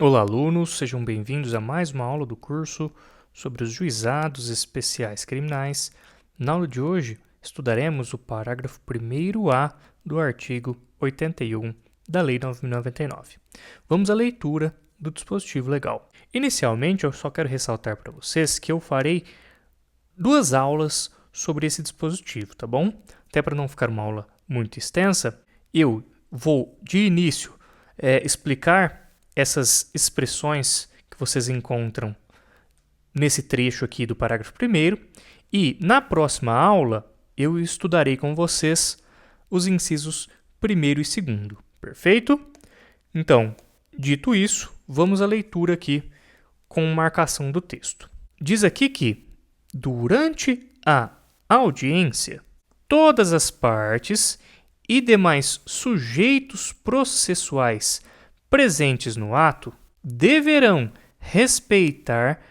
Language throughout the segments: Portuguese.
Olá, alunos, sejam bem-vindos a mais uma aula do curso sobre os juizados especiais criminais. Na aula de hoje, estudaremos o parágrafo 1º-A do artigo 81 da Lei 9.099. Vamos à leitura do dispositivo legal. Inicialmente, eu só quero ressaltar para vocês que eu farei 2 aulas sobre esse dispositivo, tá bom? Até para não ficar uma aula muito extensa, eu vou, de início, explicar essas expressões que vocês encontram nesse trecho aqui do parágrafo 1º e, na próxima aula, eu estudarei com vocês os incisos 1º e 2º, perfeito? Então, dito isso, vamos à leitura aqui com marcação do texto. Diz aqui que, durante a audiência, todas as partes e demais sujeitos processuais presentes no ato deverão respeitar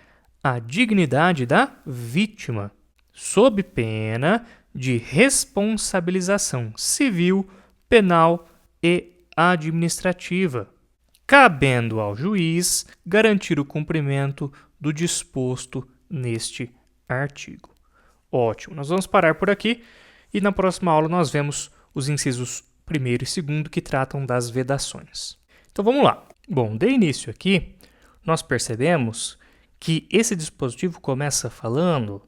a dignidade da vítima, sob pena de responsabilização civil, penal e administrativa, cabendo ao juiz garantir o cumprimento do disposto neste artigo. Ótimo, nós vamos parar por aqui e na próxima aula nós vemos os incisos 1º e 2º que tratam das vedações. Então vamos lá. Bom, de início aqui, nós percebemos que esse dispositivo começa falando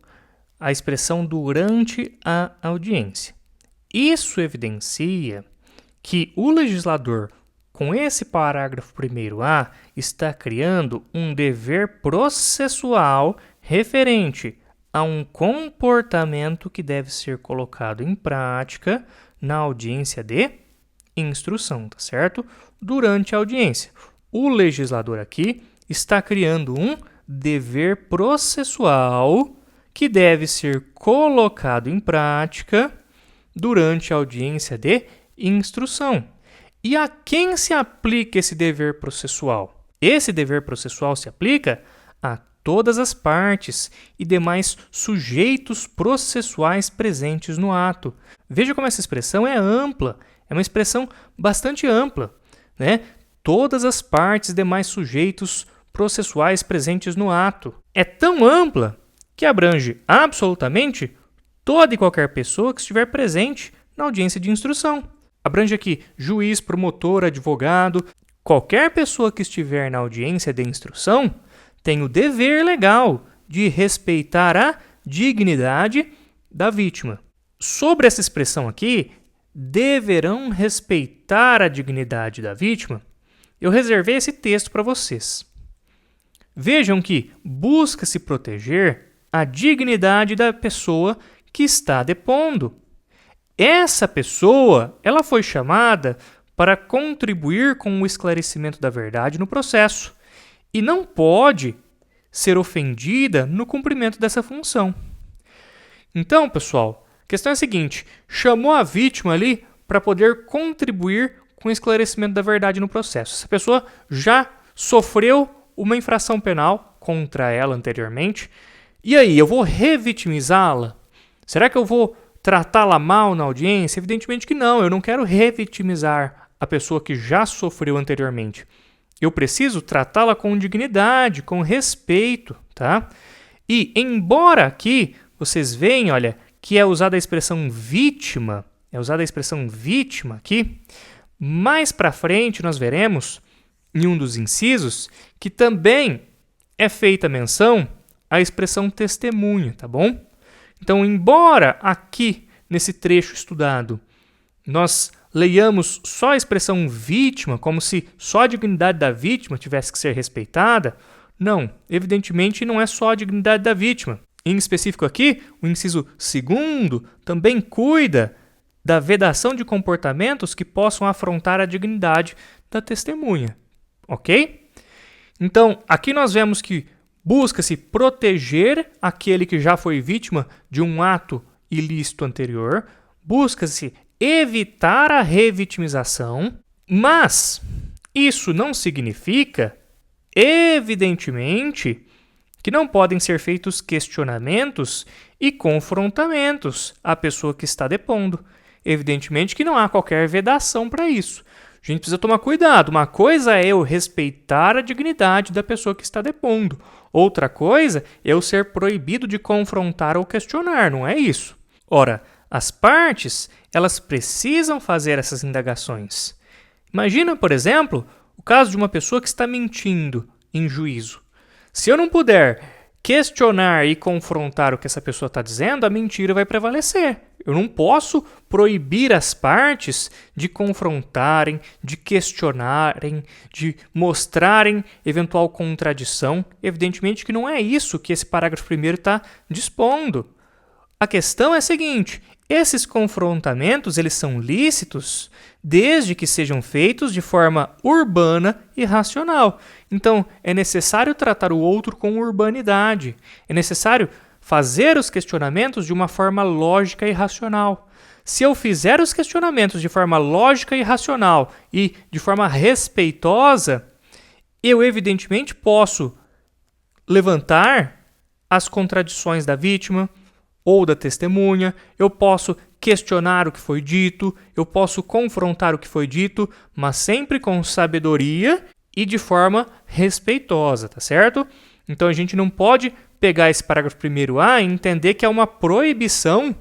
a expressão durante a audiência. Isso evidencia que o legislador, com esse parágrafo 1º-A, está criando um dever processual referente a um comportamento que deve ser colocado em prática na audiência de instrução, tá certo? Durante a audiência. O legislador aqui está criando um dever processual que deve ser colocado em prática durante a audiência de instrução. E a quem se aplica esse dever processual? Esse dever processual se aplica a todas as partes e demais sujeitos processuais presentes no ato. Veja como essa expressão é ampla, é uma expressão bastante ampla, né? Todas as partes e demais sujeitos processuais presentes no ato. É tão ampla que abrange absolutamente toda e qualquer pessoa que estiver presente na audiência de instrução. Abrange aqui juiz, promotor, advogado, qualquer pessoa que estiver na audiência de instrução tem o dever legal de respeitar a dignidade da vítima. Sobre essa expressão aqui, deverão respeitar a dignidade da vítima, eu reservei esse texto para vocês. Vejam que busca-se proteger a dignidade da pessoa que está depondo. Essa pessoa, ela foi chamada para contribuir com o esclarecimento da verdade no processo e não pode ser ofendida no cumprimento dessa função. Então, pessoal, a questão é a seguinte: chamou a vítima ali para poder contribuir com o esclarecimento da verdade no processo. Essa pessoa já sofreu uma infração penal contra ela anteriormente. E aí, eu vou revitimizá-la? Será que eu vou tratá-la mal na audiência? Evidentemente que não, eu não quero revitimizar a pessoa que já sofreu anteriormente. Eu preciso tratá-la com dignidade, com respeito, tá? E embora aqui vocês veem, olha, que é usada a expressão vítima, aqui, mais para frente nós veremos em um dos incisos que também é feita menção à expressão testemunha, tá bom? Então, embora aqui nesse trecho estudado nós leiamos só a expressão vítima, como se só a dignidade da vítima tivesse que ser respeitada, não, evidentemente não é só a dignidade da vítima. Em específico aqui, o inciso 2º também cuida da vedação de comportamentos que possam afrontar a dignidade da testemunha, ok? Então, aqui nós vemos que busca-se proteger aquele que já foi vítima de um ato ilícito anterior, busca-se evitar a revitimização, mas isso não significa, evidentemente, que não podem ser feitos questionamentos e confrontamentos à pessoa que está depondo. Evidentemente que não há qualquer vedação para isso. A gente precisa tomar cuidado. Uma coisa é eu respeitar a dignidade da pessoa que está depondo. Outra coisa é eu ser proibido de confrontar ou questionar, não é isso? Ora, as partes, elas precisam fazer essas indagações. Imagina, por exemplo, o caso de uma pessoa que está mentindo em juízo. Se eu não puder questionar e confrontar o que essa pessoa está dizendo, a mentira vai prevalecer. Eu não posso proibir as partes de confrontarem, de questionarem, de mostrarem eventual contradição. Evidentemente que não é isso que esse parágrafo 1º está dispondo. A questão é a seguinte: esses confrontamentos eles são lícitos desde que sejam feitos de forma urbana e racional. Então, é necessário tratar o outro com urbanidade. É necessário fazer os questionamentos de uma forma lógica e racional. Se eu fizer os questionamentos de forma lógica e racional e de forma respeitosa, eu evidentemente posso levantar as contradições da vítima ou da testemunha, eu posso questionar o que foi dito, eu posso confrontar o que foi dito, mas sempre com sabedoria e de forma respeitosa, tá certo? Então a gente não pode pegar esse parágrafo 1º-A e entender que é uma proibição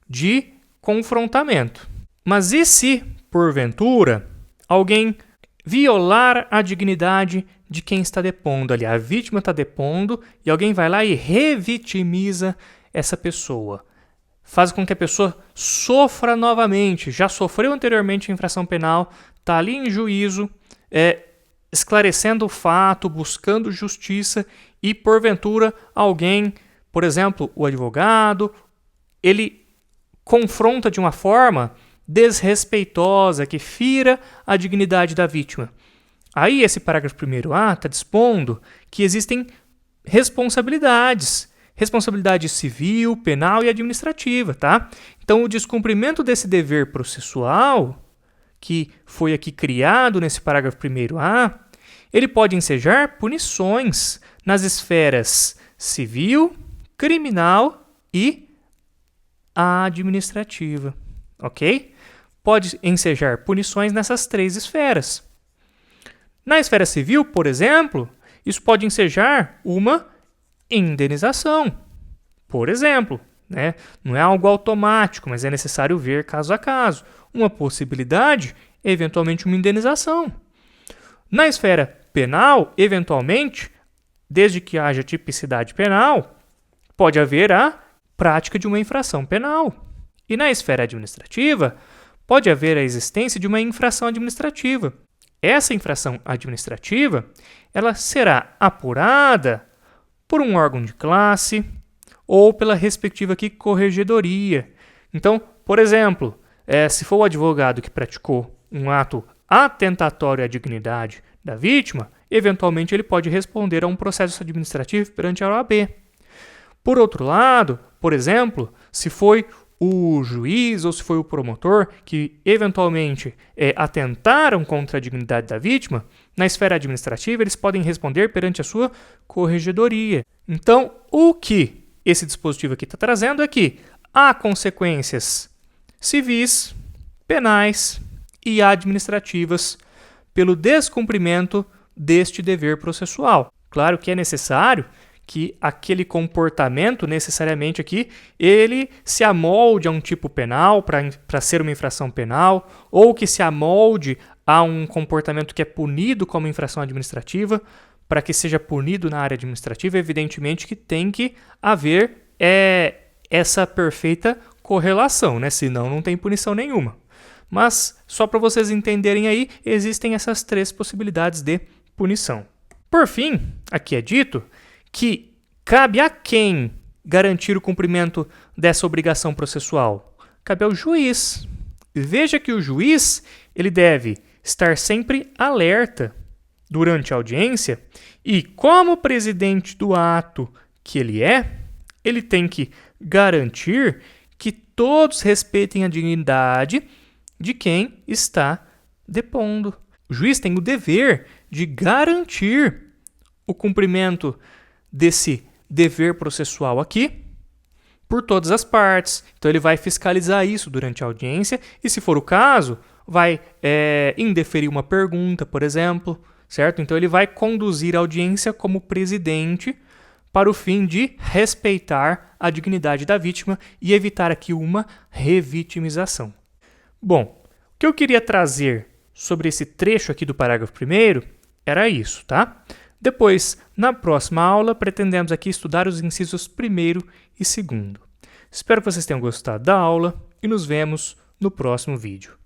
de confrontamento. Mas e se, porventura, alguém violar a dignidade de quem está depondo ali? A vítima está depondo e alguém vai lá e revitimiza essa pessoa. Faz com que a pessoa sofra novamente. Já sofreu anteriormente a infração penal, está ali em juízo, esclarecendo o fato, buscando justiça e, porventura, alguém, por exemplo, o advogado, ele confronta de uma forma desrespeitosa, que fira a dignidade da vítima. Aí esse parágrafo 1º-A está dispondo que existem responsabilidades civil, penal e administrativa, tá? Então, o descumprimento desse dever processual, que foi aqui criado nesse parágrafo 1º-A, ele pode ensejar punições nas esferas civil, criminal e administrativa, ok? Pode ensejar punições nessas 3 esferas. Na esfera civil, por exemplo, isso pode ensejar uma indenização, por exemplo, né? Não é algo automático, mas é necessário ver caso a caso. Uma possibilidade é eventualmente uma indenização. Na esfera penal, eventualmente, desde que haja tipicidade penal, pode haver a prática de uma infração penal. E na esfera administrativa, pode haver a existência de uma infração administrativa. Essa infração administrativa, ela será apurada por um órgão de classe ou pela respectiva aqui corregedoria. Então, por exemplo, se for o advogado que praticou um ato atentatório à dignidade da vítima, eventualmente ele pode responder a um processo administrativo perante a OAB. Por outro lado, por exemplo, se foi o juiz ou se foi o promotor que eventualmente atentaram contra a dignidade da vítima, na esfera administrativa eles podem responder perante a sua corregedoria. Então, o que esse dispositivo aqui está trazendo é que há consequências civis, penais e administrativas pelo descumprimento deste dever processual. Claro que é necessário que aquele comportamento, necessariamente aqui, ele se amolde a um tipo penal para ser uma infração penal, ou que se amolde a um comportamento que é punido como infração administrativa, para que seja punido na área administrativa, evidentemente que tem que haver essa perfeita correlação, né? Senão não tem punição nenhuma. Mas, só para vocês entenderem aí, existem essas 3 possibilidades de punição. Por fim, aqui é dito que cabe a quem garantir o cumprimento dessa obrigação processual? Cabe ao juiz. Veja que o juiz ele deve estar sempre alerta durante a audiência e, como presidente do ato que ele tem que garantir que todos respeitem a dignidade de quem está depondo. O juiz tem o dever de garantir o cumprimento desse dever processual aqui, por todas as partes. Então, ele vai fiscalizar isso durante a audiência e, se for o caso, vai indeferir uma pergunta, por exemplo, certo? Então, ele vai conduzir a audiência como presidente para o fim de respeitar a dignidade da vítima e evitar aqui uma revitimização. Bom, o que eu queria trazer sobre esse trecho aqui do parágrafo 1º era isso, tá? Depois, na próxima aula, pretendemos aqui estudar os incisos 1º e 2º. Espero que vocês tenham gostado da aula e nos vemos no próximo vídeo.